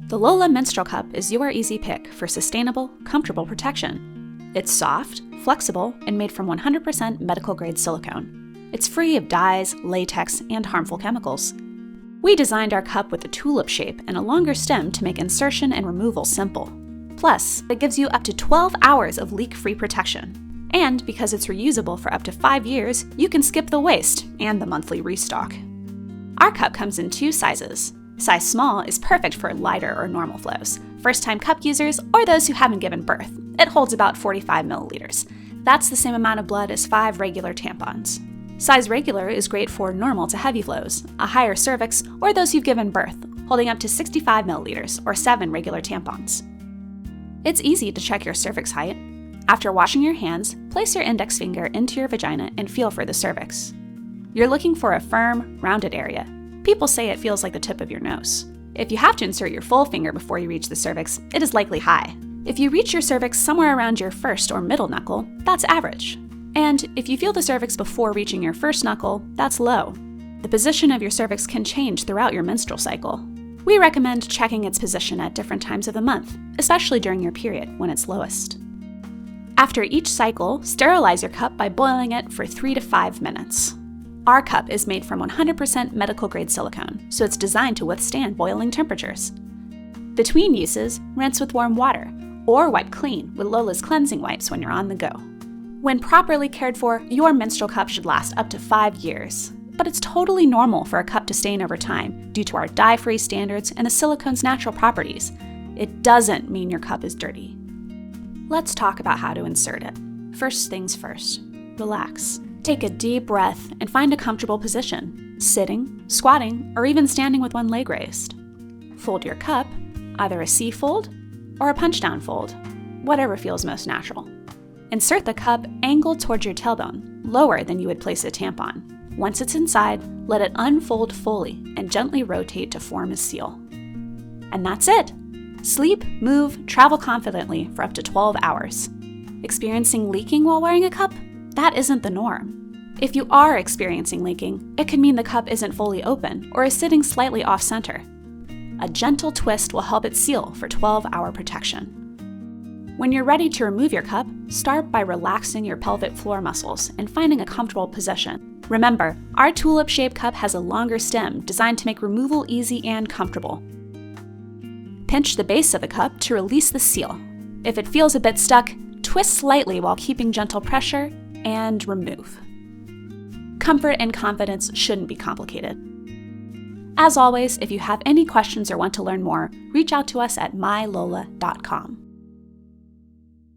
The LOLA Menstrual Cup is your easy pick for sustainable, comfortable protection. It's soft, flexible, and made from 100% medical-grade silicone. It's free of dyes, latex, and harmful chemicals. We designed our cup with a tulip shape and a longer stem to make insertion and removal simple. Plus, it gives you up to 12 hours of leak-free protection. And because it's reusable for up to 5 years, you can skip the waste and the monthly restock. Our cup comes in 2 sizes. Size small is perfect for lighter or normal flows, first-time cup users, or those who haven't given birth. It holds about 45 milliliters. That's the same amount of blood as 5 regular tampons. Size regular is great for normal to heavy flows, a higher cervix, or those who've given birth, holding up to 65 milliliters or 7 regular tampons. It's easy to check your cervix height. After washing your hands, place your index finger into your vagina and feel for the cervix. You're looking for a firm, rounded area. People say it feels like the tip of your nose. If you have to insert your full finger before you reach the cervix, it is likely high. If you reach your cervix somewhere around your first or middle knuckle, that's average. And if you feel the cervix before reaching your first knuckle, that's low. The position of your cervix can change throughout your menstrual cycle. We recommend checking its position at different times of the month, especially during your period when it's lowest. After each cycle, sterilize your cup by boiling it for 3 to 5 minutes. Our cup is made from 100% medical-grade silicone, so it's designed to withstand boiling temperatures. Between uses, rinse with warm water, or wipe clean with LOLA's cleansing wipes when you're on the go. When properly cared for, your menstrual cup should last up to 5 years. But it's totally normal for a cup to stain over time due to our dye-free standards and the silicone's natural properties. It doesn't mean your cup is dirty. Let's talk about how to insert it. First things first, relax. Take a deep breath and find a comfortable position, sitting, squatting, or even standing with one leg raised. Fold your cup, either a C fold or a punch-down fold, whatever feels most natural. Insert the cup angled towards your tailbone, lower than you would place a tampon. Once it's inside, let it unfold fully and gently rotate to form a seal. And that's it! Sleep, move, travel confidently for up to 12 hours. Experiencing leaking while wearing a cup? That isn't the norm. If you are experiencing leaking, it could mean the cup isn't fully open or is sitting slightly off-center. A gentle twist will help it seal for 12-hour protection. When you're ready to remove your cup, start by relaxing your pelvic floor muscles and finding a comfortable position. Remember, our tulip-shaped cup has a longer stem designed to make removal easy and comfortable. Pinch the base of the cup to release the seal. If it feels a bit stuck, twist slightly while keeping gentle pressure and remove. Comfort and confidence shouldn't be complicated. As always, if you have any questions or want to learn more, reach out to us at mylola.com.